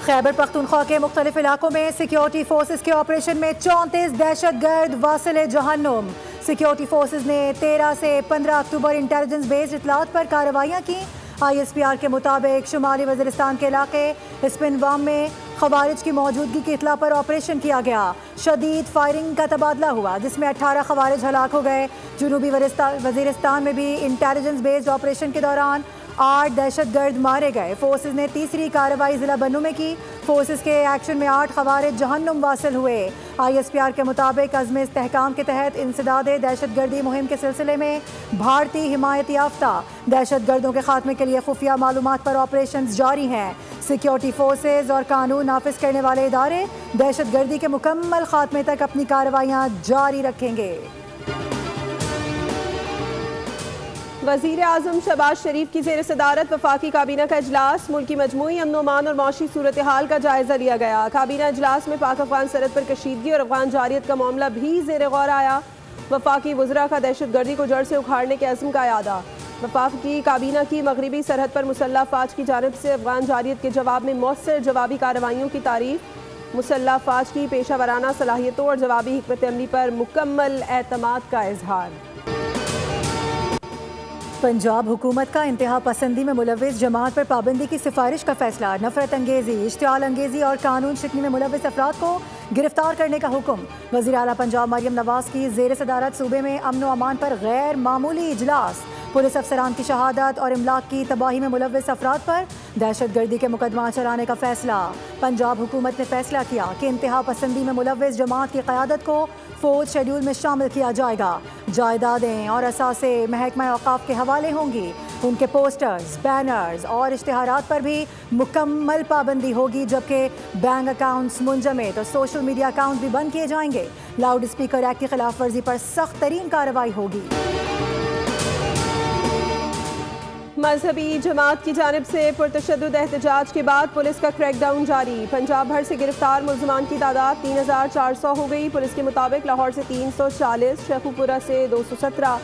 खैबर पख्तूनख्वा के मुख्तलिफ इलाकों में सिक्योरिटी फोर्सेज के ऑपरेशन में 34 दहशतगर्द वासिले जहन्नुम। सिक्योरिटी फोर्सेज ने 13 से 15 अक्टूबर इंटेलिजेंस बेस्ड इतलात पर कार्रवाइयाँ की। ISPR के मुताबिक शुमाली वज़ीरिस्तान के इलाके स्पिनवाम में खवारिज की मौजूदगी की इतला पर ऑपरेशन किया गया। शदीद फायरिंग का तबादला हुआ जिसमें 18 खवारिज हलाक हो गए। जनूबी वज़ीरिस्तान में भी इंटेलिजेंस बेस्ड ऑपरेशन के दौरान 8 दहशतगर्द मारे गए। फोर्सेज ने तीसरी कार्रवाई जिला बन्नू में की। फोर्सेज के एक्शन में 8 खवारिज जहन्नुम वासिल हुए। ISPR के मुताबिक अज़्म इस्तेहकाम के तहत इंसदादे दहशतगर्दी मुहिम के सिलसिले में भारतीय हिमायत याफ्ता दहशतगर्दों के खात्मे के लिए खुफिया मालूमात पर ऑपरेशन जारी हैं। सिक्योरिटी फोर्सेज और कानून नाफिज करने वाले इदारे दहशतगर्दी के मुकम्मल खात्मे तक अपनी कार्रवाइयाँ जारी रखेंगे। वज़ीर आज़म शहबाज शरीफ की ज़ेर सदारत वफाकी काबीना का इजलास। मुल्की मजमूई अमन अमान और मौशी सूरत हाल का जायज़ा लिया गया। काबीना इजलास में पाक अफगान सरहद पर कशीदगी और अफगान जारियत का मामला भी ज़ेर गौर आया। वफाकी वज़रा का दहशत गर्दी को जड़ से उखाड़ने के अज़्म का यादा। वफाकी काबीना की मगरबी सरहद पर मुसल्लह फ़ौज की जानिब से अफगान जारियत के जवाब में मौसर जवाबी कार्रवाइयों की तारीफ। मुसल्लह फ़ौज की पेशा वराना सलाहियतों और जवाबी हिकमत अमली पर मुकम्मल एतमाद का इजहार। पंजाब हुकूमत का इंतहा पसंदी में मुलव्विस जमात पर पाबंदी की सिफारिश का फैसला। नफरत अंगेजी, इश्तियाल अंगेजी और कानून शिकनी में मुलव्विस अफराद को गिरफ्तार करने का हुक्म। वज़ीर आला पंजाब मरियम नवाज की ज़ेर सदारत सूबे में अमन व अमान पर गैर मामूली इजलास। पुलिस अफसरान की शहादत और इमलाक की तबाही में मुलव्विस अफराद पर दहशतगर्दी के मुकदमा चलाने का फैसला। पंजाब हुकूमत ने फैसला किया कि इंतहा पसंदी में मुलव्विस जमात की क़यादत को फौज शेड्यूल में शामिल किया जाएगा। जायदादें और असासे महकमा औक़ाफ़ के हवाले होंगी। उनके पोस्टर्स, बैनर्स और इश्तिहारात पर भी मुकम्मल पाबंदी होगी, जबकि बैंक अकाउंट्स मुंजमद और सोशल मीडिया अकाउंट भी बंद किए जाएंगे। लाउड स्पीकर एक्ट की खिलाफ वर्जी पर सख्त तरीन कार्रवाई होगी। मजहबी जमात की जानिब से पुरतशद्दुद एहतजाज के बाद पुलिस का क्रैकडाउन जारी। पंजाब भर से गिरफ्तार मुल्ज़िमान की तादाद 3400 हो गई। पुलिस के मुताबिक लाहौर से 340, शेखुपुरा से 217,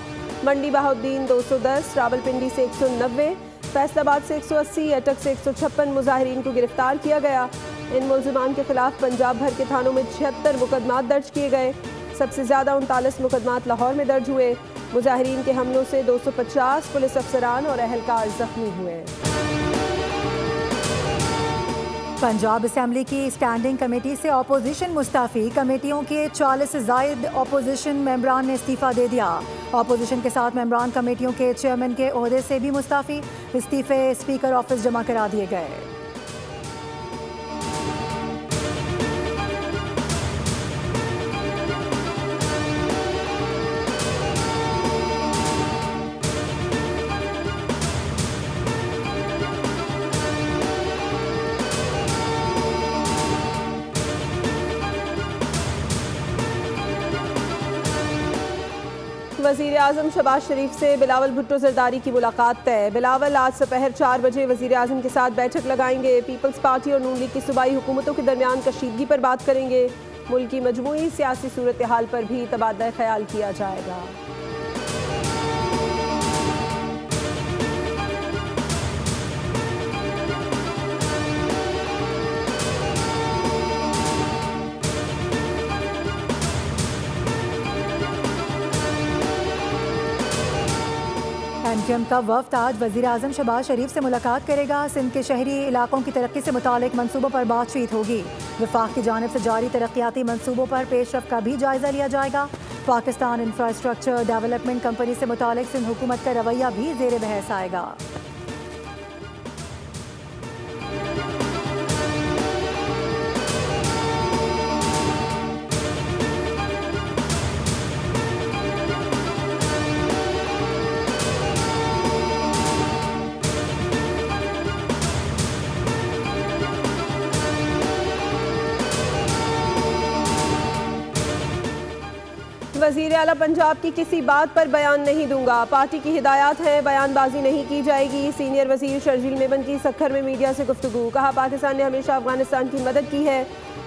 मंडी बहाउद्दीन 210, रावलपिंडी से 190, फैसलाबाद से 180, अटक से 156 मुजाहिरीन को गिरफ्तार किया गया। इन मुल्ज़िमान के खिलाफ पंजाब भर के थानों में 76 मुकदमात दर्ज किए गए। सबसे ज़्यादा 39 मुकदमात लाहौर में दर्ज हुए। मुजाहिरीन के हमलों से 250 पुलिस अफसरान और अहलकार जख्मी हुए। पंजाब असेंबली की स्टैंडिंग कमेटी से अपोजिशन मुस्ताफ़ी। कमेटियों के 40 से ज़ायद अपोजिशन मेंबरान ने इस्तीफ़ा दे दिया। अपोजिशन के साथ मेंबरान कमेटियों के चेयरमैन के ओहदे से भी मुस्ताफ़ी। इस्तीफ़े स्पीकर ऑफिस जमा करा दिए गए। वज़ीर आज़म शहबाज शरीफ से बिलावल भुट्टो ज़रदारी की मुलाकात तय। बिलावल आज दोपहर 4 बजे वज़ीर आज़म के साथ बैठक लगाएंगे। पीपल्स पार्टी और नून लीग की सूबाई हुकूमतों के दरमियान कशीदगी पर बात करेंगे। मुल्क की मजमूई सियासी सूरत हाल पर भी तबादला ख्याल किया जाएगा। एमक्यूएम का वफ्द आज वज़ीर आज़म शहबाज शरीफ से मुलाकात करेगा। सिंध के शहरी इलाकों की तरक्की से मुतालिक मनसूबों पर बातचीत होगी। वफाक की जानिब से जारी तरक्याती मनसूबों पर पेशरफ का भी जायज़ा लिया जाएगा। पाकिस्तान इंफ्रास्ट्रक्चर डेवलपमेंट कंपनी से मुतालिक सिंध हुकूमत का रवैया भी ज़ेर बहस आएगा। वज़ीर आला पंजाब की किसी बात पर बयान नहीं दूंगा। पार्टी की हिदायत है, बयानबाजी नहीं की जाएगी। सीनियर वज़ीर शर्जील मेमन की सक्खर में मीडिया से गुफ्तगू। कहा, पाकिस्तान ने हमेशा अफगानिस्तान की मदद की है।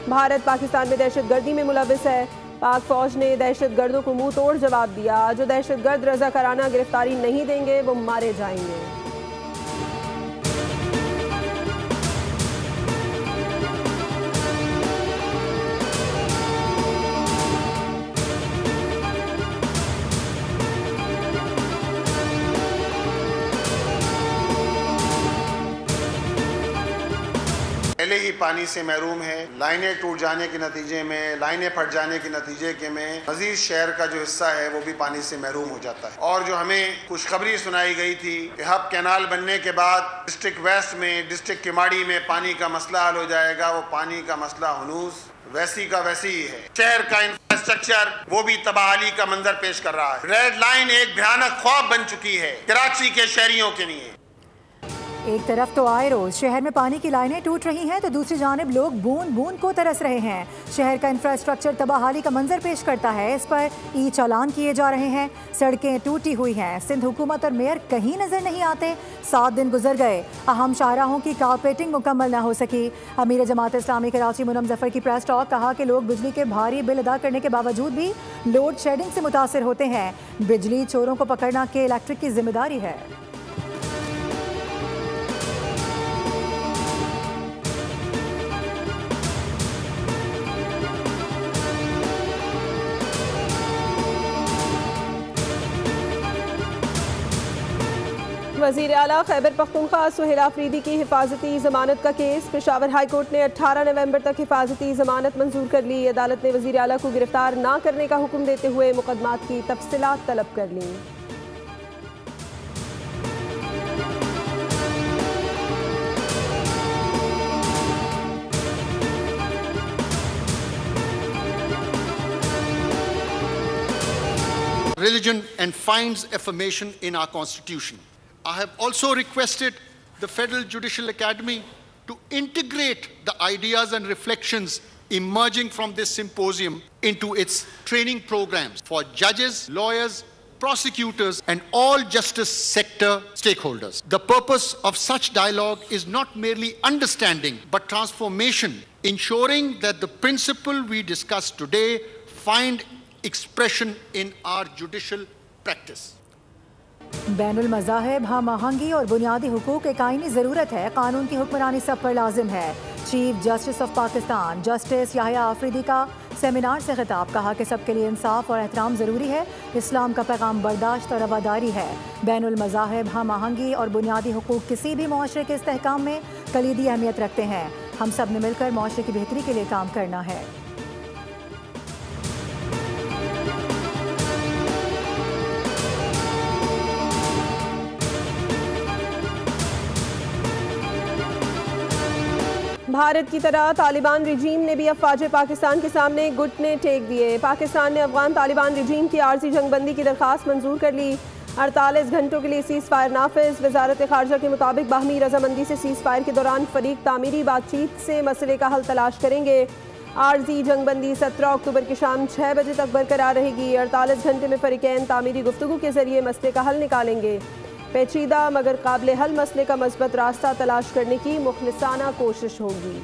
भारत पाकिस्तान में दहशत गर्दी में मुलविस है। पाक फौज ने दहशत गर्दों को मुंह तोड़ जवाब दिया। जो दहशत गर्द रज़ाकाराना गिरफ्तारी नहीं देंगे वो मारे जाएंगे। पहले ही पानी से महरूम है। लाइनें टूट जाने के नतीजे में, लाइनें फट जाने के नतीजे के में मजीद शहर का जो हिस्सा है वो भी पानी से महरूम हो जाता है। और जो हमें खुशखबरी सुनाई गई थी कि हब कैनाल बनने के बाद डिस्ट्रिक्ट वेस्ट में, डिस्ट्रिक्ट किमाड़ी में पानी का मसला हल हो जाएगा, वो पानी का मसला हनूज वैसी का वैसी ही है। शहर का इंफ्रास्ट्रक्चर वो भी तबाही का मंजर पेश कर रहा है। रेड लाइन एक भयानक ख्वाब बन चुकी है कराची के शहरियों के लिए। एक तरफ तो आए रोज शहर में पानी की लाइनें टूट रही हैं तो दूसरी जानिब लोग बूंद बूंद को तरस रहे हैं। शहर का इंफ्रास्ट्रक्चर तबाही का मंजर पेश करता है, इस पर ई चालान किए जा रहे हैं। सड़कें टूटी हुई हैं। सिंध हुकूमत और मेयर कहीं नजर नहीं आते। 7 दिन गुजर गए, अहम शाहराहों की कारपेटिंग मुकम्मल न हो सकी। अमीर जमात इस्लामी कराची मुनम जफर की प्रेस टॉक, कहा कि लोग बिजली के भारी बिल अदा करने के बावजूद भी लोड शेडिंग से मुतासर होते हैं। बिजली चोरों को पकड़ना के इलेक्ट्रिक की जिम्मेदारी है। वज़ीर आला खैबर पख्तूनख्वा सुहेल आफरीदी की हिफाजती जमानत का केस। पेशावर हाई कोर्ट ने 18 नवंबर तक हिफाजती जमानत मंजूर कर ली। अदालत ने वज़ीर आला को गिरफ्तार न करने का हुक्म देते हुए मुकदमात की तफसीलात तलब कर ली। Religion and finds affirmation in our Constitution. I have also requested the Federal Judicial Academy to integrate the ideas and reflections emerging from this symposium into its training programs for judges, lawyers, prosecutors, and all justice sector stakeholders. The purpose of such dialogue is not merely understanding, but transformation, ensuring that the principle we discuss today find expression in our judicial practice. बैनुल मज़ाहिब हम आहंगी और बुनियादी हुकूक एक आईनी ज़रूरत है। कानून की हुक्मरानी सब पर लाजिम है। Chief justice of Pakistan justice Yahya Afridi का सेमिनार से खिताब, कहा कि सबके लिए इंसाफ और एहतराम ज़रूरी है। इस्लाम का पैगाम बर्दाश्त और रवादारी है। बैनुल मज़ाहिब हम आहंगी और बुनियादी हुकूक किसी भी मुआशरे के इस्तेहकाम में कलीदी अहमियत रखते हैं। हम सब ने मिलकर मुआशरे की बेहतरी के लिए काम करना है। भारत की तरह तालिबान रिजीम ने भी अफवाज पाकिस्तान के सामने घुटने टेक दिए। पाकिस्तान ने अफगान तालिबान रिजीम की आर्जी जंगबंदी की दरख्वास्त मंजूर कर ली। 48 घंटों के लिए सीज़ फायर नाफिज। वजारत खारजा के मुताबिक बाहमी रजामंदी से सीज़ फायर के दौरान फरीक तामीरी बातचीत से मसले का हल तलाश करेंगे। आर्जी जंगबंदी 17 अक्टूबर की शाम 6 बजे तक बरकरार रहेगी। 48 घंटे में फरीकैन तामीरी गुफ्तगू के जरिए मसले का हल निकालेंगे। पेचीदा मगर काबिल हल मसले का मस्बत रास्ता तलाश करने की मुखलिसाना कोशिश होगी।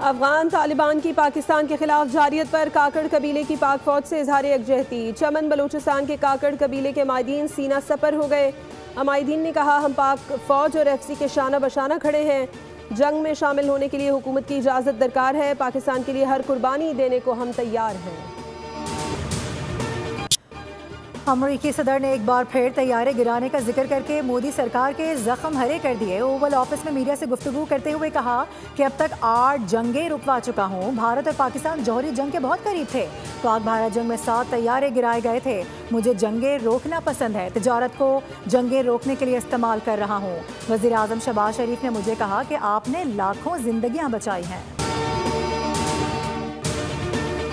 अफगान तालिबान की पाकिस्तान के खिलाफ जारियत पर काकड़ कबीले की पाक फौज से इजहार यकजहती। चमन बलूचिस्तान के काकड़ कबीले के मायदीन सीना सपर हो गए। मायदीन ने कहा, हम पाक फौज और FC के शाना बशाना खड़े हैं। जंग में शामिल होने के लिए हुकूमत की इजाज़त दरकार है। पाकिस्तान के लिए हर कुर्बानी देने को हम तैयार हैं। अमरीकी सदर ने एक बार फिर तैयारे गिराने का जिक्र करके मोदी सरकार के जख्म हरे कर दिए। ओवल ऑफिस में मीडिया से गुफ्तगू करते हुए कहा कि अब तक 8 जंगें रुकवा चुका हूँ। भारत और पाकिस्तान जौहरी जंग के बहुत करीब थे। पाक भारत जंग में 7 तैयारे गिराए गए थे। मुझे जंगें रोकना पसंद है। तिजारत को जंगें रोकने के लिए इस्तेमाल कर रहा हूँ। वज़ीर आज़म शहबाज शरीफ ने मुझे कहा कि आपने लाखों जिंदगियाँ बचाई हैं।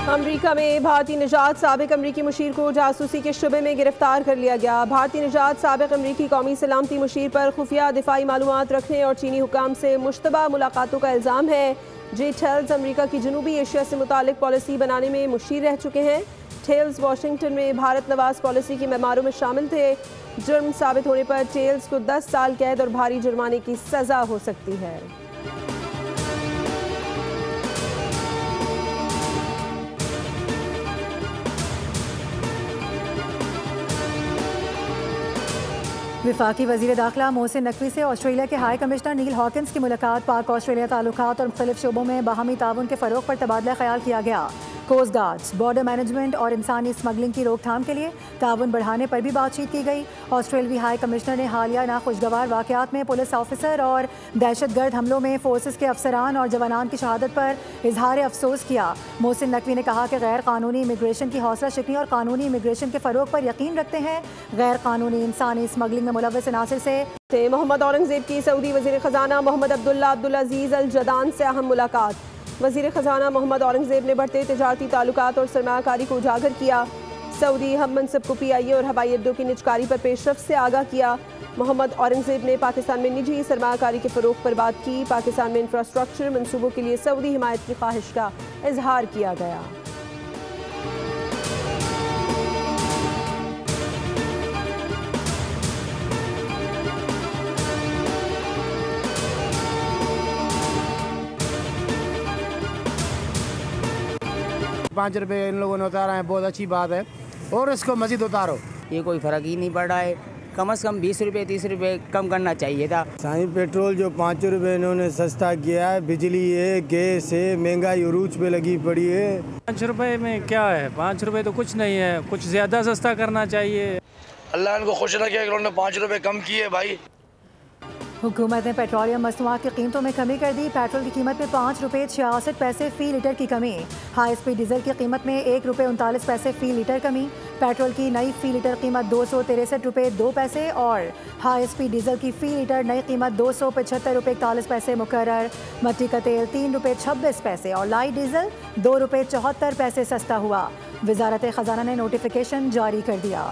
अमरीका में भारतीय निजात साबिक अमरीकी मुशीर को जासूसी के शुबे में गिरफ्तार कर लिया गया। भारतीय निजात साबिक अमरीकी कौमी सलामती मुशीर पर खुफिया दिफाई मालूमात रखने और चीनी हुकाम से मुश्तबा मुलाकातों का इल्ज़ाम है। जे ठेल्स अमरीका की जनूबी एशिया से मुतालिक पॉलिसी बनाने में मुशीर रह चुके हैं। ठेल्स वाशिंगटन में भारत नवाज पॉलिसी की मेमारों में शामिल थे। जुर्म साबित होने पर ठेल्स को 10 साल कैद और भारी जुर्माने की सज़ा हो सकती है। वफाकी वज़ीर दाखिला मोहसिन नकवी से ऑस्ट्रेलिया के हाई कमिश्नर नील हॉकिंस की मुलाकात। पाक ऑस्ट्रेलिया ताल्लुकात और मुख्तलिफ शोबों में बाहमी ताउन के फ़रोग़ पर तबादला ख्याल किया गया। कोस्ट गार्ड, बॉर्डर मैनेजमेंट और इंसानी स्मगलिंग की रोकथाम के लिए ताउन बढ़ाने पर भी बातचीत की गई। ऑस्ट्रेलियाई हाई कमिश्नर ने हालिया नाखुशगवार वाक़यात में पुलिस ऑफिसर और दहशतगर्द हमलों में फोर्सेस के अफसरान और जवानान की शहादत पर इजहार अफसोस किया। मोहसिन नकवी ने कहा कि गैर कानूनी इमिग्रेशन की हौसला शिकनी और कानूनी इमिग्रेशन के फ़रोग पर यकीन रखते हैं। गैर कानूनी इंसानी स्मगलिंग में मुलव्वस अनासिर से मोहम्मद औरंगजेब की सऊदी वज़ीर ख़जाना मोहम्मद अब्दुल्ला अब्दुल अजीज़ अल जदान से अहम मुलाकात। वज़ीर ख़जाना मोहम्मद औरंगजेब ने बढ़ते तिजारती ताल्लुकात और सरमायाकारी को उजागर किया। सऊदी हम मनसब को PIA और हवाई अड्डों की निजकारी पर पेशरफ से आगाह किया। मोहम्मद औरंगजेब ने पाकिस्तान में निजी सरमायाकारी के फ़रोग पर बात की। पाकिस्तान में इंफ्रास्ट्रक्चर मनसूबों के लिए सऊदी हिमायत की ख्वाहिश का इजहार किया गया। ₹5 इन लोगों ने उतारा है, बहुत अच्छी बात है और इसको मज़ीद उतारो। ये कोई फ़र्क ही नहीं पड़ रहा है। कम से कम 20 रुपये 30 रुपये कम करना चाहिए था। साईं पेट्रोल जो 5 रुपये इन्होंने सस्ता किया है, बिजली है, गैस है, महंगाई उरूज पे लगी पड़ी है। 5 रुपये में क्या है? 5 रुपये तो कुछ नहीं है, कुछ ज़्यादा सस्ता करना चाहिए। अल्लाह इनको खुश रखे कि उन्होंने 5 रुपये कम किए भाई। हुकूमत ने पेट्रोलियम मसनूआत की कीमतों में कमी कर दी। पेट्रोल की कीमत में ₹5.66 फ़ी लीटर की कमी। हाई स्पीड डीजल की कीमत में ₹1.39 फ़ी लीटर कमी। पेट्रोल की नई फ़ी लीटर कीमत ₹263.02 और हाई स्पीड डीजल की फ़ी लीटर नई कीमत ₹275.41 मुकर्रर। मट्टी का तेल ₹3.26 और लाइट डीजल ₹2.74 सस्ता हुआ। वजारत ख़जाना ने नोटिफिकेशन जारी कर दिया।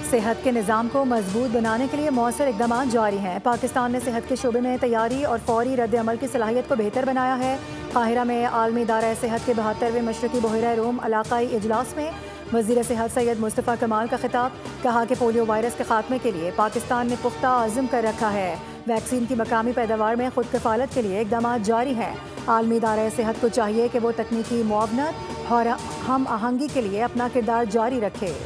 सेहत के निज़ाम को मजबूत बनाने के लिए मौसर इक़दाम जारी हैं। पाकिस्तान ने सेहत के शोबे में तैयारी और फौरी रद्द अमल की सलाहियत को बेहतर बनाया है। काहिरा में आलमी इदारा सेहत के 72वें मशरकी बहरा रोम इलाकाई इजलास में वज़ीर सेहत सैयद मुस्तफ़ा कमाल का खिताब। कहा कि पोलियो वायरस के खात्मे के लिए पाकिस्तान ने पुख्ता आज़म कर रखा है। वैक्सीन की मकामी पैदावार में खुद कफालत के लिए इक़दाम जारी हैं। आलमी इदारा सेहत को चाहिए कि वो तकनीकी मुआवनत और हम आहंगी के लिए अपना किरदार जारी रखे।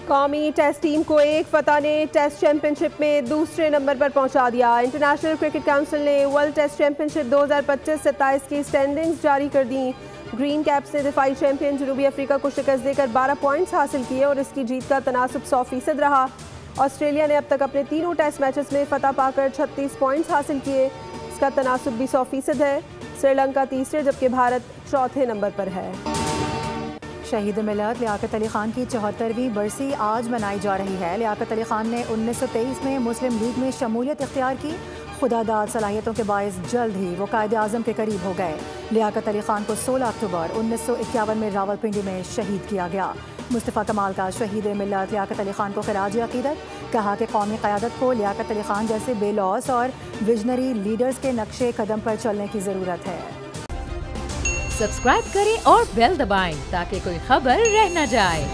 कौमी टेस्ट टीम को एक फतह ने टेस्ट चैंपियनशिप में दूसरे नंबर पर पहुंचा दिया। इंटरनेशनल क्रिकेट काउंसिल ने वर्ल्ड टेस्ट चैंपियनशिप 2025-27 की स्टैंडिंग्स जारी कर दी। ग्रीन कैप्स ने दिफाई चैंपियन जनूबी अफ्रीका को शिकस्त देकर 12 पॉइंट्स हासिल किए और इसकी जीत का तनासुब 100% रहा। ऑस्ट्रेलिया ने अब तक अपने तीनों टेस्ट मैचेस में फतह पाकर 36 पॉइंट्स हासिल किए। इसका तनासुब भी 100% है। श्रीलंका तीसरे जबकि भारत चौथे नंबर पर है। शहीद मिलत लियाकत अली खान की 74वीं बरसी आज मनाई जा रही है। लियाकत अली खान ने 1923 में मुस्लिम लीग में शमूलियत इख्तियार की। खुदादाद सलाहियतों के बायस जल्द ही वो कायदे आज़म के करीब हो गए। लियाकत अली खान को 16 अक्टूबर 1951 में रावलपिंडी में शहीद किया गया। मुस्तफ़ा कमाल का शहीद मिलत लियाकत अली खान को खिराज अक़ीदत। कहा कि कौमी क़यादत को लियाकत अली खान जैसे बेलौस और विजनरी लीडर्स के नक्शे कदम पर चलने की ज़रूरत है। सब्सक्राइब करें और बेल दबाएं ताकि कोई खबर रह न जाए।